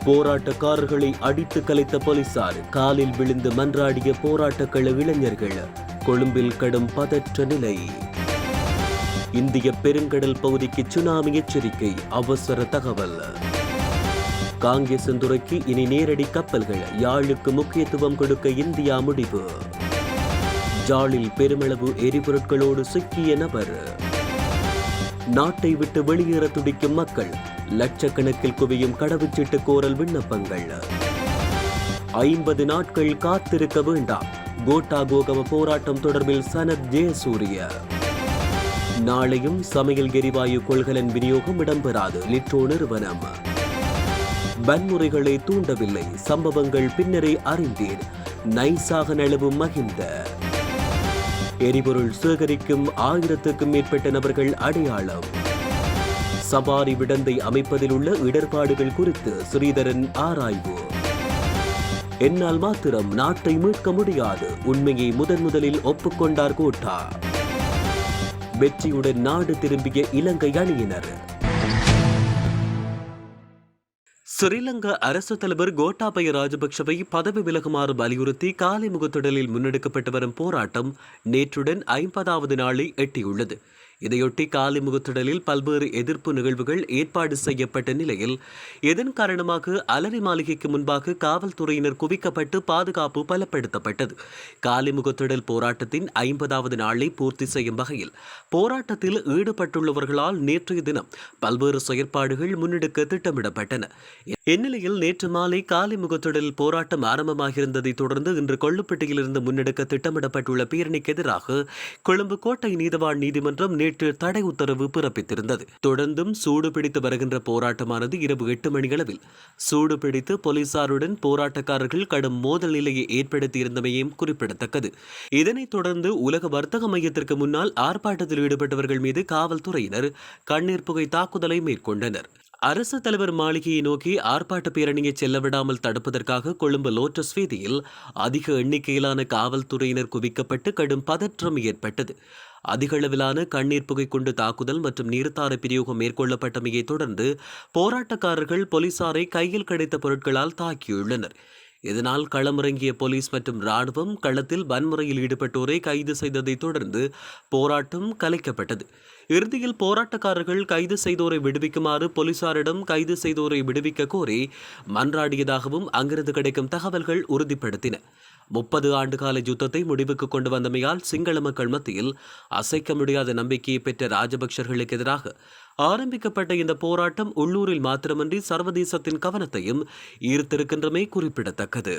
போராட்டக்காரர்களை அடித்து கலைத்த போலீசார், காலில் விழுந்து மன்றாடிய போராட்டக்கள இளைஞர்கள். கொழும்பில் கடும் பதற்ற நிலை. இந்திய பெருங்கடல் பகுதிக்கு சுனாமி எச்சரிக்கை, அவசர தகவல். காங்கேசன்துறைக்கு இனி நேரடி கப்பல்கள், யாழுக்கு முக்கியத்துவம் கொடுக்க இந்தியா முடிவு. ஜாலில் பெருமளவு எரிபொருட்களோடு சிக்கிய நபர். நாட்டை விட்டு வெளியேற துடிக்கும் மக்கள், லட்சக்கணக்கில் குவியும் கடவுச்சீட்டு கோரல் விண்ணப்பங்கள். 50 நாட்கள் காத்திருக்க வேண்டாம், கோட்டாகோகம போராட்டம் தொடர்பில் சனத் ஜெயசூரிய. நாளையும் சமையல் எரிவாயு கொள்கலன் விநியோகம் இடம்பெறாது, லிட்ரோ நிறுவனம். வன்முறைகளை தூண்டவில்லை, சம்பவங்கள் பின்னரே அறிந்தீர், நைசாக நழுவும் மகிந்த. எரிபொருள் சேகரிக்கும் 1000க்கும் மேற்பட்ட நபர்கள் அடையாளம். சபாரி விடந்தை அமைப்பதில் உள்ள இடர்பாடுகள் குறித்து ஸ்ரீதரன் ஆராய்வு. என்னால் மாத்திரம் நாட்டை மீட்க முடியாது, உண்மையை முதலில் ஒப்புக்கொண்டார் கோட்டா. வெற்றியுடன் நாடு திரும்பிய இலங்கை அணியினர். ஸ்ரீலங்கா அரசு தலைவர் கோட்டாபய ராஜபக்ஷவை பதவி விலகுமாறு வலியுறுத்தி காலை முகத்திடலில் முன்னெடுக்கப்பட்டு வரும் போராட்டம் நேற்றுடன் 50வது நாளை எட்டியுள்ளது. இதையொட்டி காலை முகத்திடலில் பல்வேறு எதிர்ப்பு நிகழ்வுகள் ஏற்பாடு செய்யப்பட்ட நிலையில் இதன் காரணமாக அலரி மாளிகைக்கு முன்பாக காவல்துறையினர் குவிக்கப்பட்டு பாதுகாப்பு பலப்படுத்தப்பட்டது. காலை முகத்திடல் போராட்டத்தின் 50வது நாளை பூர்த்தி செய்யும் வகையில் போராட்டத்தில் ஈடுபட்டுள்ளவர்களால் நேற்றைய தினம் பல்வேறு செயற்பாடுகள் முன்னெடுக்க திட்டமிடப்பட்டன. இந்நிலையில் நேற்று மாலை காலை முகத்திடல் போராட்டம் ஆரம்பமாகியிருந்ததை தொடர்ந்து இன்று கொள்ளுப்பட்டியிலிருந்து முன்னெடுக்க திட்டமிடப்பட்டுள்ள பேரணிக்கு எதிராக கொழும்பு கோட்டை நீதவான் நீதிமன்றம் நேற்று தடை உத்தரவு பிறப்பித்திருந்தது. தொடர்ந்தும் சூடுபிடித்து வருகின்ற போராட்டமானது இரவு 8 மணியளவில் சூடுபிடித்து போலீசாருடன் போராட்டக்காரர்கள் கடும் மோதல் நிலையை ஏற்படுத்தியிருந்தமையும் குறிப்பிடத்தக்கது. இதனைத் தொடர்ந்து உலக வர்த்தக மையத்திற்கு முன்னால் ஆர்ப்பாட்டத்தில் ஈடுபட்டவர்கள் மீது காவல்துறையினர் கண்ணீர் புகை தாக்குதலை மேற்கொண்டனர். அரசு தலைவர் மாளிகையை நோக்கி ஆர்ப்பாட்ட பேரணியை செல்ல விடாமல் தடுப்பதற்காக கொழும்பு லோட்டஸ் வீதியில் அதிக எண்ணிக்கையிலான காவல்துறையினர் குவிக்கப்பட்டு கடும் பதற்றம் ஏற்பட்டது. அதிகளவிலான கண்ணீர் புகை கொண்டு தாக்குதல் மற்றும் நீர்த்தார பிரயோகம் மேற்கொள்ளப்பட்டமையை தொடர்ந்து போராட்டக்காரர்கள் போலீசாரை கையில் கிடைத்த பொருட்களால் தாக்கியுள்ளனர். இதனால் களமிறங்கிய போலீஸ் மற்றும் ராணுவம் களத்தில் வன்முறையில் ஈடுபட்டோரை கைது செய்ததை தொடர்ந்து போராட்டம் கலைக்கப்பட்டது. இறுதியில் போராட்டக்காரர்கள் கைது செய்தோரை விடுவிக்குமாறு போலீசாரிடம் கைது செய்தோரை விடுவிக்க கோரி மன்றாடியதாகவும் அங்கிருந்து கிடைக்கும் தகவல்கள் உறுதிப்படுத்தின. 30 ஆண்டுகால யுத்தத்தை முடிவுக்கு கொண்டு வந்தமையால் சிங்கள மக்கள் மத்தியில் அசைக்க முடியாத நம்பிக்கையை பெற்ற ராஜபக்சர்களுக்கு எதிராக ஆரம்பிக்கப்பட்ட இந்த போராட்டம் உள்ளூரில் மாத்திரமன்றி சர்வதேசத்தின் கவனத்தையும் ஈர்த்திருக்கின்றமை குறிப்பிடத்தக்கது.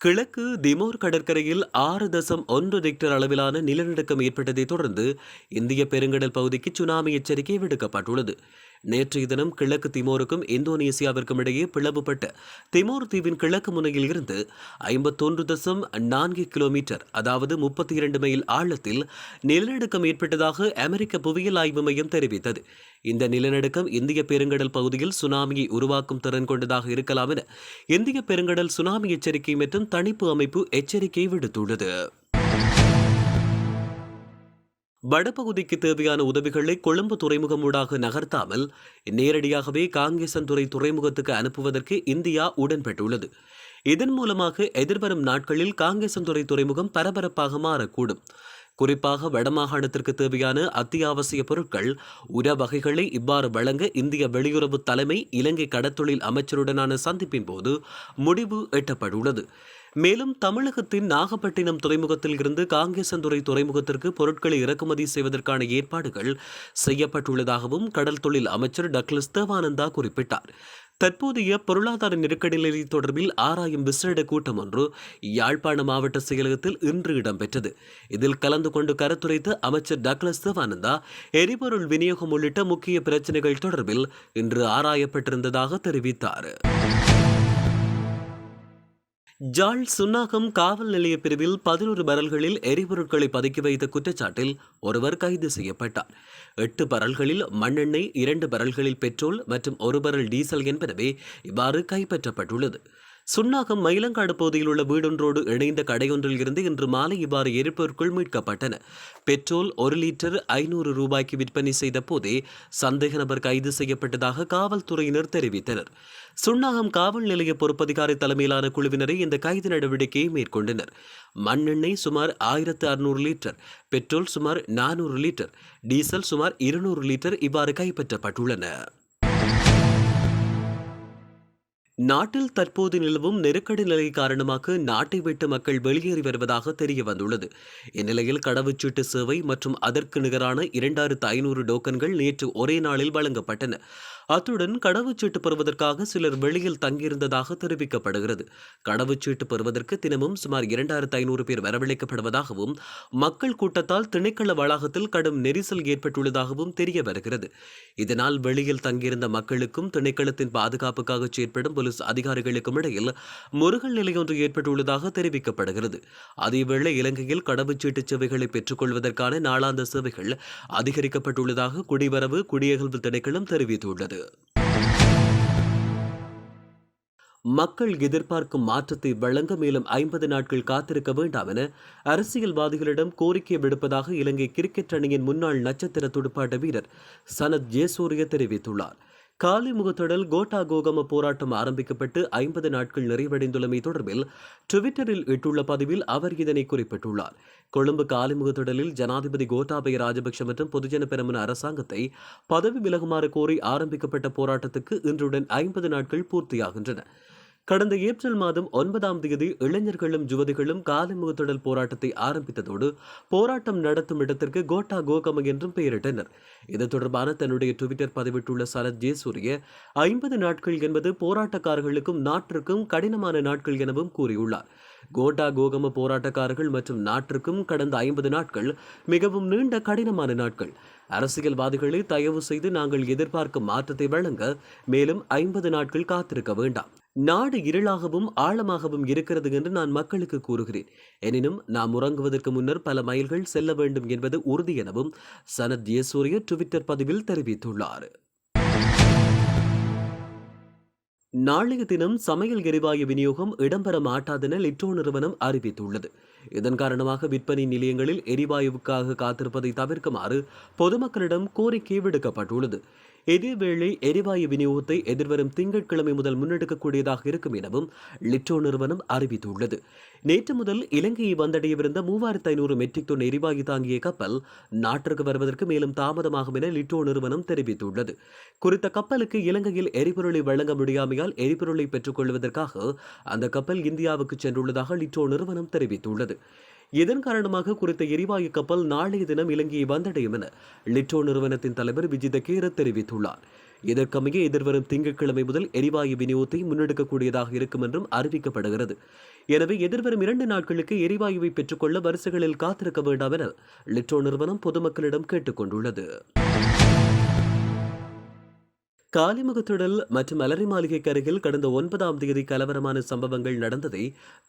கிழக்கு திமோர் கடற்கரையில் 6.1 ரிக்டர் அளவிலான நிலநடுக்கம் ஏற்பட்டதை தொடர்ந்து இந்திய பெருங்கடல் பகுதிக்கு சுனாமி எச்சரிக்கை விடுக்கப்பட்டுள்ளது. நேற்றைய தினம் கிழக்கு திமோருக்கும் இந்தோனேசியாவிற்கும் இடையே பிளவுபட்ட திமோர் தீவின் கிழக்கு முனையில் இருந்து 51.4 கிலோமீட்டர் அதாவது 32 மைல் ஆழத்தில் நிலநடுக்கம் ஏற்பட்டதாக அமெரிக்க புவியியல் ஆய்வு மையம் தெரிவித்தது. இந்த நிலநடுக்கம் இந்திய பெருங்கடல் பகுதியில் சுனாமியை உருவாக்கும் திறன் கொண்டதாக இருக்கலாம் என இந்திய பெருங்கடல் சுனாமி எச்சரிக்கை மற்றும் தணிப்பு அமைப்பு எச்சரிக்கை விடுத்துள்ளது. வடபகுதிக்கு தேவையான உதவிகளை கொழும்பு துறைமுகம் ஊடாக நகர்த்தாமல் நேரடியாகவே காங்கேசன்துறை துறைமுகத்துக்கு அனுப்புவதற்கு இந்தியா உடன்பட்டுள்ளது. இதன் மூலமாக எதிர்வரும் நாட்களில் காங்கேசன்துறை துறைமுகம் பரபரப்பாக மாறக்கூடும். குறிப்பாக வடமாகாணத்திற்கு தேவையான அத்தியாவசிய பொருட்கள், உர வகைகளை இவ்வாறு வழங்க இந்திய வெளியுறவு தலைமை இலங்கை கடத்தொழில் அமைச்சருடனான சந்திப்பின் போது முடிவு எட்டப்பட்டுள்ளது. மேலும் தமிழகத்தின் நாகப்பட்டினம் துறைமுகத்தில் இருந்து காங்கேசன்துறை துறைமுகத்திற்கு பொருட்களை இறக்குமதி செய்வதற்கான ஏற்பாடுகள் செய்யப்பட்டுள்ளதாகவும் கடல் தொழில் அமைச்சர் டக்ளஸ் தேவானந்தா குறிப்பிட்டார். தற்போதைய பொருளாதார நெருக்கடி நிலை தொடர்பில் ஆராயும் விசேட கூட்டம் ஒன்று யாழ்ப்பாண மாவட்ட செயலகத்தில் இன்று இடம்பெற்றது. இதில் கலந்து கொண்டு கருத்துரைத்த அமைச்சர் டக்ளஸ் தேவானந்தா எரிபொருள் விநியோகம் உள்ளிட்ட முக்கிய பிரச்சினைகள் தொடர்பில் இன்று ஆராயப்பட்டிருந்ததாக தெரிவித்தார். ஜாழ் சுன்னாகம் காவல் நிலைய பிரிவில் 11 பரல்களில் எரிபொருட்களை பதுக்கி வைத்த குற்றச்சாட்டில் ஒருவர் கைது செய்யப்பட்டார். 8 பரல்களில் மண்ணெண்ணெய், 2 பரல்களில் பெட்ரோல் மற்றும் 1 பரல் டீசல் என்பனவே இவ்வாறு கைப்பற்றப்பட்டுள்ளது. சுன்னாகம் மயிலங்காடு பகுதியில் உள்ள வீடொன்றோடு இணைந்த கடையொன்றில் இருந்து இன்று மாலை இவ்வாறு எரிபொருட்கள் மீட்கப்பட்டன. பெட்ரோல் 1 லிட்டர் 500 ரூபாய்க்கு விற்பனை செய்த போதே சந்தேக நபர் கைது செய்யப்பட்டதாக காவல்துறையினர் தெரிவித்தனர். சுன்னாகம் காவல் நிலைய பொறுப்பதிகாரி தலைமையிலான குழுவினரை இந்த கைது நடவடிக்கையை மேற்கொண்டனர். மண்ணெண்ணெய் சுமார் 1600 லிட்டர், பெட்ரோல் சுமார் 400 லிட்டர், டீசல் சுமார் 200 லிட்டர் இவ்வாறு கைப்பற்றப்பட்டுள்ளன. நாட்டில் தற்போது நிலவும் நெருக்கடி நிலை காரணமாக நாட்டை விட்டு மக்கள் வெளியேறி வருவதாக தெரிய வந்துள்ளது. இந்நிலையில் கடவுச்சீட்டு சேவை மற்றும் அதற்கு நிகரான 2500 டோக்கன்கள் நேற்று ஒரே நாளில் வழங்கப்பட்டன. அத்துடன் கடவுச்சீட்டு பெறுவதற்காக சிலர் வெளியில் தங்கியிருந்ததாக தெரிவிக்கப்படுகிறது. கடவுச்சீட்டு பெறுவதற்கு தினமும் சுமார் 2500 பேர் வரவழைக்கப்படுவதாகவும் மக்கள் கூட்டத்தால் திணைக்கள வளாகத்தில் கடும் நெரிசல் ஏற்பட்டுள்ளதாகவும் தெரிய வருகிறது. இதனால் வெளியில் தங்கியிருந்த மக்களுக்கும் திணைக்களத்தின் பாதுகாப்புக்காக செயற்படும் போலீஸ் அதிகாரிகளுக்கும் இடையில் முருகல் நிலையொன்று ஏற்பட்டுள்ளதாக தெரிவிக்கப்படுகிறது. அதேவேளை இலங்கையில் கடவுச்சீட்டு சேவைகளை பெற்றுக் கொள்வதற்கான நாளாந்த சேவைகள் அதிகரிக்கப்பட்டுள்ளதாக குடிவரவு குடியகல்வு திணைக்களம் தெரிவித்துள்ளது. மக்கள் எதிர்பார்க்கும் மாற்றத்தை வழங்க மேலும் 50 நாட்கள் காத்திருக்க வேண்டாம் என அரசியல்வாதிகளிடம் கோரிக்கை விடுப்பதாக இலங்கை கிரிக்கெட் அணியின் முன்னாள் நட்சத்திர துடுப்பாட்ட வீரர் சனத் ஜெயசூரிய தெரிவித்துள்ளார். காலிமுகத்தொடல் கோட்டா கோகம போராட்டம் ஆரம்பிக்கப்பட்டு 50 நாட்கள் நிறைவடைந்துள்ளமை தொடர்பில் ட்விட்டரில் இட்டுள்ள பதிவில் அவர் இதனை குறிப்பிட்டுள்ளார். கொழும்பு காலிமுகத்தொடலில் ஜனாதிபதி கோட்டாபய ராஜபக்ஷ மற்றும் பொதுஜன பெரமுன அரசாங்கத்தை பதவி விலகுமாறு கோரி ஆரம்பிக்கப்பட்ட போராட்டத்துக்கு இன்றுடன் 50 நாட்கள் பூர்த்தியாகின்றன. கடந்த ஏப்ரல் மாதம் 9ஆம் தேதி இளைஞர்களும் யுவதிகளும் காலிமுகத்தொடல் போராட்டத்தை ஆரம்பித்ததோடு போராட்டம் நடத்தும் இடத்திற்கு கோட்டா கோகம என்றும் பெயரிட்டனர். இது தொடர்பான தன்னுடைய ட்விட்டர் பதிவிட்டுள்ள சரத் ஜெயசூரிய 50 நாட்கள் என்பது போராட்டக்காரர்களுக்கும் நாட்டிற்கும் கடினமான நாட்கள் எனவும் கூறியுள்ளார். கோட்டா கோகம போராட்டக்காரர்கள் மற்றும் நாட்டிற்கும் கடந்த 50 நாட்கள் மிகவும் நீண்ட கடினமான நாட்கள். அரசியல்வாதிகளை தயவு செய்து நாங்கள் எதிர்பார்க்கும் மாற்றத்தை வழங்க மேலும் 50 நாட்கள் காத்திருக்க வேண்டாம். நாடு இருளாகவும் ஆழமாகவும் இருக்கிறது என்று நான் மக்களுக்கு கூறுகிறேன். எனினும் நாம் உறங்குவதற்கு முன்னர் பல மைல்கள் செல்ல வேண்டும் என்பது உறுதி எனவும் சனத் ஜெயசூரிய ட்விட்டர் பதிவில் தெரிவித்துள்ளார். நாளைய தினம் சமையல் எரிவாயு விநியோகம் இடம்பெற மாட்டாதென லிட்டோ நிறுவனம் அறிவித்துள்ளது. இதன் காரணமாக விற்பனை நிலையங்களில் எரிவாயுவுக்காக காத்திருப்பதை தவிர்க்குமாறு பொதுமக்களிடம் கோரிக்கை விடுக்கப்பட்டுள்ளது. இதேவேளை எரிவாயு விநியோகத்தை எதிர்வரும் திங்கட்கிழமை முதல் முன்னெடுக்கக்கூடியதாக இருக்கும் எனவும் லிட்டோ நிறுவனம் அறிவித்துள்ளது. நேற்று முதல் இலங்கையை வந்தடையவிருந்த 3500 மெட்ரிக் டன் எரிவாயு தாங்கிய கப்பல் நாட்டிற்கு வருவதற்கு மேலும் தாமதமாகும் என லிட்டோ நிறுவனம் தெரிவித்துள்ளது. குறித்த கப்பலுக்கு இலங்கையில் எரிபொருளை வழங்க முடியாமையால் எரிபொருளை பெற்றுக் கொள்வதற்காக அந்த கப்பல் இந்தியாவுக்கு சென்றுள்ளதாக லிட்டோ நிறுவனம் தெரிவித்துள்ளது. இதன் காரணமாக குறித்த எரிவாயு கப்பல் நாளைய தினம் இலங்கையை வந்தடையும் என லிட்டோ நிறுவனத்தின் தலைவர் விஜித கேர தெரிவித்துள்ளார். இதற்கமைய எதிர்வரும் திங்கட்கிழமை முதல் எரிவாயு விநியோகத்தை முன்னெடுக்கக்கூடியதாக இருக்கும் என்றும் அறிவிக்கப்படுகிறது. எனவே எதிர்வரும் 2 நாட்களுக்கு எரிவாயுவை பெற்றுக்கொள்ள வரிசைகளில் காத்திருக்க வேண்டாம் என லிட்டோ நிறுவனம் பொதுமக்களிடம் கேட்டுக் கொண்டுள்ளது. காலிமுகத்திடல் மற்றும் அலரி மாளிகைக்கு அருகில் கடந்த 9ஆம் தேதி கலவரமான சம்பவங்கள் நடந்ததை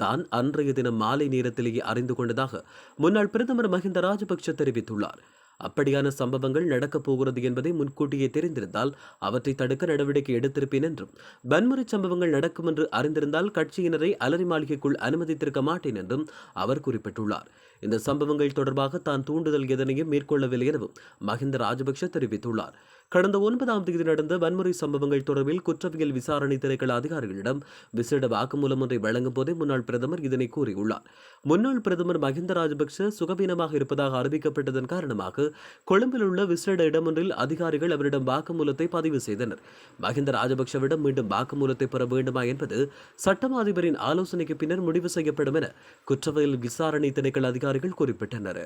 தான் அன்றைய தினம் மாலை நேரத்திலேயே அறிந்து கொண்டதாக முன்னாள் பிரதமர் மஹிந்த ராஜபக்ஷ தெரிவித்துள்ளார். அப்படியான சம்பவங்கள் நடக்கப் போகிறது என்பதை முன்கூட்டியே தெரிந்திருந்தால் அவற்றை தடுக்க நடவடிக்கை எடுத்திருப்பேன் என்றும் வன்முறை சம்பவங்கள் நடக்கும் என்று அறிந்திருந்தால் கட்சியினரை அலரி மாளிகைக்குள் அனுமதித்திருக்க மாட்டேன் என்றும் அவர் குறிப்பிட்டுள்ளார். இந்த சம்பவங்கள் தொடர்பாக தான் தூண்டுதல் எதனையும் மேற்கொள்ளவில்லை எனவும் மஹிந்த ராஜபக்ஷ தெரிவித்துள்ளார். கடந்த 9ஆம் தேதி நடந்த வன்முறை சம்பவங்கள் தொடர்பில் குற்றவியல் விசாரணை திணைக்கள அதிகாரிகளிடம் விசேட வாக்குமூலம் ஒன்றை வழங்கும் போதே முன்னாள் பிரதமர் இதனை கூறியுள்ளார். முன்னாள் பிரதமர் மஹிந்த ராஜபக்ஷ சுகவீனமாக இருப்பதாக அறிவிக்கப்பட்டதன் காரணமாக கொழும்பில் உள்ள விசேட இடமொன்றில் அதிகாரிகள் அவரிடம் வாக்குமூலத்தை பதிவு செய்தனர். மஹிந்த ராஜபக்ஷவிடம் மீண்டும் வாக்குமூலத்தை பெற வேண்டுமா என்பது சட்டமா அதிபரின் ஆலோசனைக்கு பின்னர் முடிவு செய்யப்படும் என குற்றவியல் விசாரணை திணைக்கள அதிகாரிகள் குறிப்பிட்டனர்.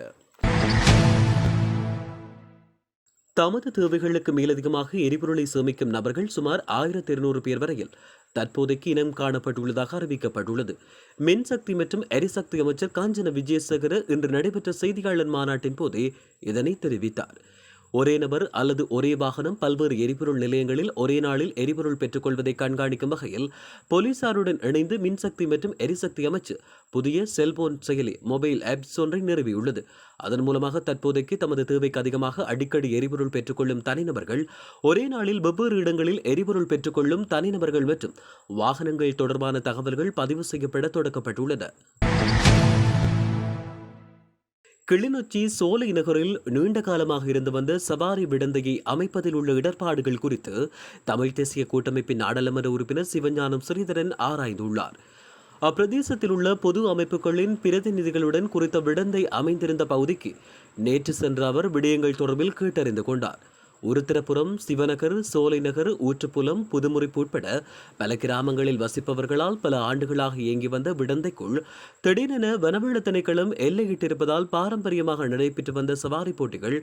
தமது தேவைகளுக்கு மேலதிகமாக எரிபொருளை சேமிக்கும் நபர்கள் சுமார் 1200 பேர் வரையில் தற்போதைக்கு இனம் காணப்பட்டுள்ளதாக அறிவிக்கப்பட்டுள்ளது. மின்சக்தி மற்றும் எரிசக்தி அமைச்சர் காஞ்சன விஜயசேகர இன்று நடைபெற்ற செய்தியாளர் மாநாட்டின் போதே இதனை தெரிவித்தார். ஒரே நபர் அல்லது ஒரே வாகனம் பல்வேறு எரிபொருள் நிலையங்களில் ஒரே நாளில் எரிபொருள் பெற்றுக்கொள்வதை கண்காணிக்கும் வகையில் போலீசாருடன் இணைந்து மின்சக்தி மற்றும் எரிசக்தி அமைச்சு புதிய செல்போன் செயலி மொபைல் ஆப்ஸ் ஒன்றை நிறுவியுள்ளது. அதன் மூலமாக தற்போதைக்கு தமது தேவைக்கு அதிகமாக அடிக்கடி எரிபொருள் பெற்றுக்கொள்ளும் தனிநபர்கள், ஒரே நாளில் வெவ்வேறு இடங்களில் எரிபொருள் பெற்றுக்கொள்ளும் தனிநபர்கள் மற்றும் வாகனங்கள் தொடர்பான தகவல்கள் பதிவு செய்யப்பட தொடக்கப்பட்டுள்ளன. கிளிநொச்சி சோலை நகரில் நீண்ட காலமாக இருந்து வந்த சவாரி விடந்தையை அமைப்பதில் உள்ள இடர்பாடுகள் குறித்து தமிழ் தேசிய கூட்டமைப்பின் நாடாளுமன்ற உறுப்பினர் சிவஞானம் ஸ்ரீதரன் ஆராய்ந்துள்ளார். அப்பிரதேசத்தில் உள்ள பொது அமைப்புகளின் பிரதிநிதிகளுடன் குறித்த விடந்தை அமைந்திருந்த பகுதிக்கு நேற்று சென்ற அவர் விடயங்கள் தொடர்பில் கேட்டறிந்து கொண்டார். உருத்திரபுரம், சிவநகர், சோலைநகர், ஊற்றுப்புலம், புதுமுறிப்பு உட்பட பல கிராமங்களில் வசிப்பவர்களால் பல ஆண்டுகளாக இயங்கி வந்த விடந்தைக்குள் திடீரென வனவள திணைக்களம் எல்லையிட்டிருப்பதால் பாரம்பரியமாக நடைபெற்று வந்த சவாரி போட்டிகள்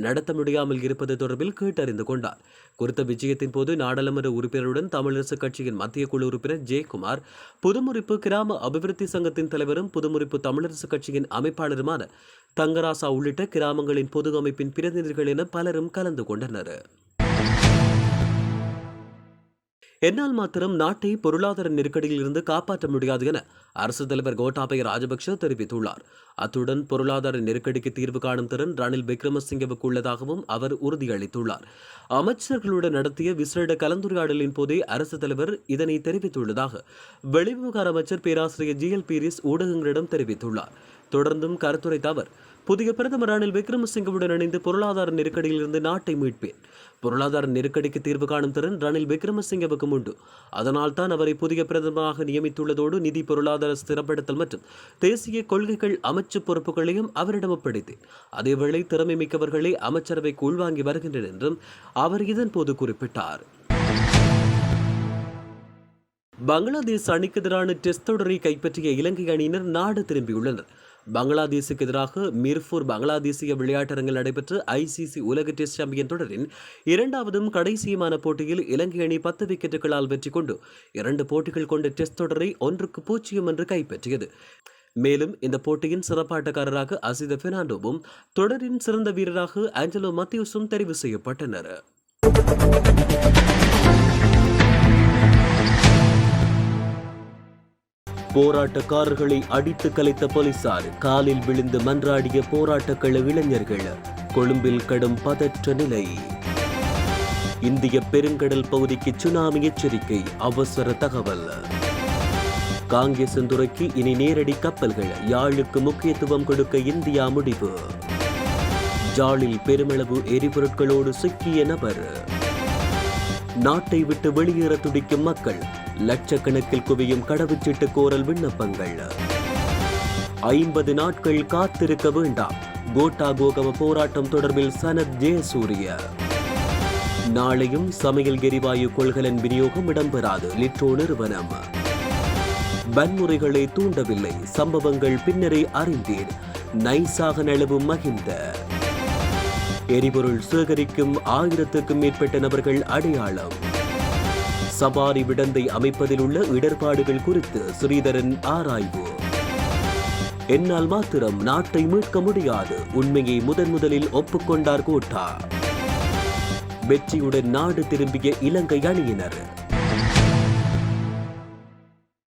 நடத்த முடியாமல் இருப்பது தொடர்பில் கேட்டறிந்து கொண்டார். குறித்த விஜயத்தின் போது நாடாளுமன்ற உறுப்பினருடன் தமிழரசுக் கட்சியின் மத்திய குழு உறுப்பினர் ஜெயக்குமார், புதுமுறிப்பு கிராம அபிவிருத்தி சங்கத்தின் தலைவரும் புதுமுறிப்பு தமிழரசுக் கட்சியின் அமைப்பாளருமான தங்கராசா உள்ளிட்ட கிராமங்களின் பொது அமைப்பின் பிரதிநிதிகள் என பலரும் கலந்து கொண்டனர். என்னால் மாத்திரம் நாட்டை பொருளாதார நெருக்கடியில் இருந்து காப்பாற்ற முடியாது என அரசு தலைவர் கோட்டாபய ராஜபக்ஷ தெரிவித்துள்ளார். அத்துடன் பொருளாதார நெருக்கடிக்கு தீர்வு காணும் திறன் ரணில் விக்ரமசிங்கவுக்கு உள்ளதாகவும் அவர் உறுதியளித்துள்ளார். அமைச்சர்களுடன் நடத்திய விசேட கலந்துரையாடலின் போதே அரசு தலைவர் இதனை தெரிவித்துள்ளதாக வெளிவிவகார அமைச்சர் பேராசிரியர் ஜி.எல். பீரிஸ் ஊடகங்களிடம் தெரிவித்துள்ளார். தொடர்ந்தும் கருத்துரைத்த அவர், புதிய பிரதமர் ரணில் விக்ரமசிங்கவுடன் இணைந்து பொருளாதார நெருக்கடியில் இருந்து நாட்டை மீட்பேன். பொருளாதார நெருக்கடிக்கு தீர்வு காணும் திறன் ரணில் விக்ரமசிங்கவுக்கு உண்டு. அதனால் தான் அவரை புதிய பிரதமராக நியமித்துள்ளதோடு நிதி பொருளாதார ஸ்திரப்படுத்தல் மற்றும் தேசிய கொள்கைகள் அமைச்சு பொறுப்புகளையும் அவரிடம் ஒப்படைத்தேன். அதேவேளை திறமை மிக்கவர்களை அமைச்சரவைக்கு உள்வாங்கி வருகின்றனர் என்றும் அவர் இதன்போது குறிப்பிட்டார். பங்களாதேஷ் அணிக்கு எதிரான டெஸ்ட் தொடரை கைப்பற்றிய இலங்கை அணியினர் நாடு திரும்பியுள்ளனர். பங்களாதேஷுக்கு எதிராக மிர்பூர் பங்களாதேசிய விளையாட்டரங்கில் நடைபெற்ற ஐசிசி உலக டெஸ்ட் சாம்பியன் தொடரின் இரண்டாவதும் கடைசியுமான போட்டியில் இலங்கை அணி 10 விக்கெட்டுகளால் வெற்றி கொண்டு 2 போட்டிகள் கொண்ட டெஸ்ட் தொடரை 1-0 என்று கைப்பற்றியது. மேலும் இந்த போட்டியின் சிறப்பாட்டக்காரராக அசித பெர்னாண்டோவும் தொடரின் சிறந்த வீரராக ஆஞ்சலோ மத்தியூஸும் தெரிவு செய்யப்பட்டனர். போராட்டக்காரர்களை அடித்து கலைத்த போலீசார், காலில் விழுந்து மன்றாடிய போராட்டக்கள இளைஞர்கள், கொழும்பில் கடும் பதற்ற நிலை. இந்திய பெருங்கடல் பகுதிக்கு சுனாமி எச்சரிக்கை, அவசர தகவல். காங்கேசன்துறைக்கு இனி நேரடி கப்பல்கள், யாழுக்கு முக்கியத்துவம் கொடுக்க இந்தியா முடிவு. ஜாலில் பெருமளவு எரிபொருட்களோடு சிக்கிய நபர். நாட்டை விட்டு வெளியேற துடிக்கும் மக்கள், லட்சக்கணக்கில் குவியும் கடவுச்சீட்டு கோரல் விண்ணப்பங்கள். 50 நாட்கள் காத்திருக்க வேண்டாம், கோட்டா கோகம போராட்டம் தொடர்பில் சனத் ஜெயசூரிய. நாளையும் சமையல் எரிவாயு கொள்கலன் விநியோகம் இடம்பெறாது, லிட்ரோ நிறுவனம். வன்முறைகளை தூண்டவில்லை, சம்பவங்கள் பின்னரே அறிந்தேன், நைசாக நழுவும் மகிந்த. எரிபொருள் சேகரிக்கும் 1000க்கும் மேற்பட்ட நபர்கள் அடையாளம். சவாரி விடந்தை அமைப்பதில் உள்ள இடர்பாடுகள் குறித்து ஸ்ரீதரன் ஆராய்வு. என்னால் மாத்திரம் நாட்டை மீட்க முடியாது, உண்மையை முதலில் ஒப்புக்கொண்டார் கோட்டா. வெற்றியுடன் நாடு திரும்பிய இலங்கை அணியினர்.